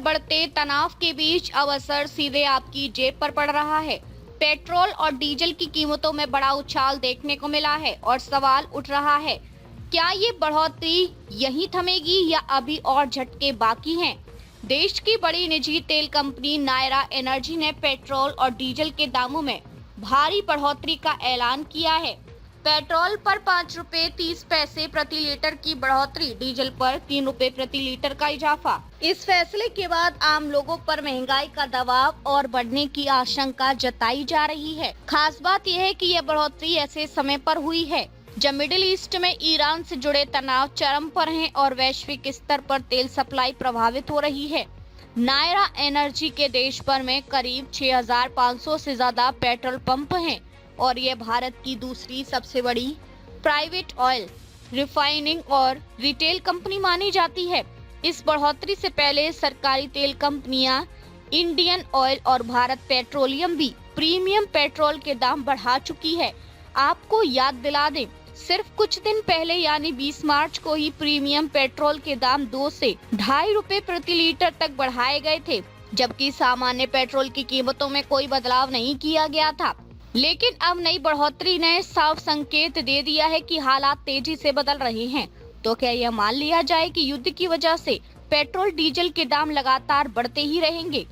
बढ़ते तनाव के बीच अब असर सीधे आपकी जेब पर पड़ रहा है। पेट्रोल और डीजल की कीमतों में बड़ा उछाल देखने को मिला है और सवाल उठ रहा है, क्या ये बढ़ोतरी यहीं थमेगी या अभी और झटके बाकी हैं? देश की बड़ी निजी तेल कंपनी नायरा एनर्जी ने पेट्रोल और डीजल के दामों में भारी बढ़ोतरी का ऐलान किया है। पेट्रोल पर 5 रुपए 30 पैसे प्रति लीटर की बढ़ोतरी, डीजल पर 3 रुपए प्रति लीटर का इजाफा। इस फैसले के बाद आम लोगों पर महंगाई का दबाव और बढ़ने की आशंका जताई जा रही है। खास बात यह है कि यह बढ़ोतरी ऐसे समय पर हुई है जब मिडिल ईस्ट में ईरान से जुड़े तनाव चरम पर हैं और वैश्विक स्तर पर तेल सप्लाई प्रभावित हो रही है। नायरा एनर्जी के देश भर में करीब 6,500 से ज्यादा पेट्रोल पंप हैं और ये भारत की दूसरी सबसे बड़ी प्राइवेट ऑयल रिफाइनिंग और रिटेल कंपनी मानी जाती है। इस बढ़ोतरी से पहले सरकारी तेल कंपनियां इंडियन ऑयल और भारत पेट्रोलियम भी प्रीमियम पेट्रोल के दाम बढ़ा चुकी है। आपको याद दिला दें, सिर्फ कुछ दिन पहले यानी 20 मार्च को ही प्रीमियम पेट्रोल के दाम 2 से 2.5 रुपए प्रति लीटर तक बढ़ाए गए थे, जबकि सामान्य पेट्रोल की कीमतों में कोई बदलाव नहीं किया गया था। लेकिन अब नई बढ़ोतरी ने साफ संकेत दे दिया है कि हालात तेजी से बदल रहे हैं। तो क्या यह मान लिया जाए कि युद्ध की वजह से पेट्रोल डीजल के दाम लगातार बढ़ते ही रहेंगे?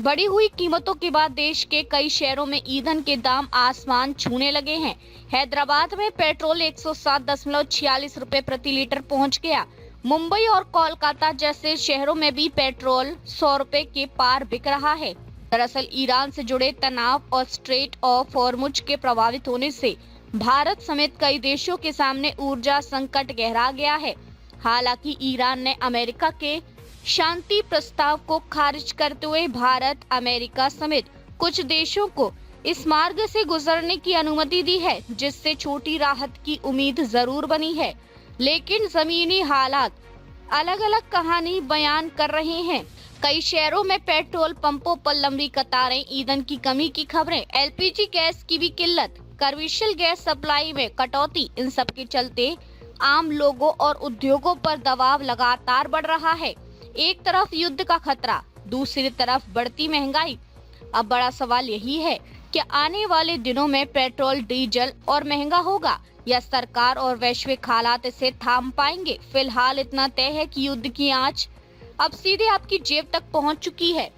बढ़ी हुई कीमतों के बाद देश के कई शहरों में ईंधन के दाम आसमान छूने लगे हैं। हैदराबाद में पेट्रोल 107.46 रुपए प्रति लीटर पहुंच गया। मुंबई और कोलकाता जैसे शहरों में भी पेट्रोल 100 रुपए के पार बिक रहा है। दरअसल ईरान से जुड़े तनाव और स्ट्रेट ऑफ हॉर्मुज के प्रभावित होने से भारत समेत कई देशों के सामने ऊर्जा संकट गहरा गया है। हालांकि ईरान ने अमेरिका के शांति प्रस्ताव को खारिज करते हुए भारत, अमेरिका समेत कुछ देशों को इस मार्ग से गुजरने की अनुमति दी है, जिससे छोटी राहत की उम्मीद जरूर बनी है। लेकिन जमीनी हालात अलग अलग कहानी बयान कर रहे हैं। कई शहरों में पेट्रोल पंपों पर लंबी कतारें, ईंधन की कमी की खबरें, एलपीजी गैस की भी किल्लत, कमर्शियल गैस सप्लाई में कटौती, इन सब के चलते आम लोगों और उद्योगों पर दबाव लगातार बढ़ रहा है। एक तरफ युद्ध का खतरा, दूसरी तरफ बढ़ती महंगाई। अब बड़ा सवाल यही है कि आने वाले दिनों में पेट्रोल डीजल और महंगा होगा या सरकार और वैश्विक हालात इसे थाम पाएंगे। फिलहाल इतना तय है कि युद्ध की आंच अब सीधे आपकी जेब तक पहुंच चुकी है।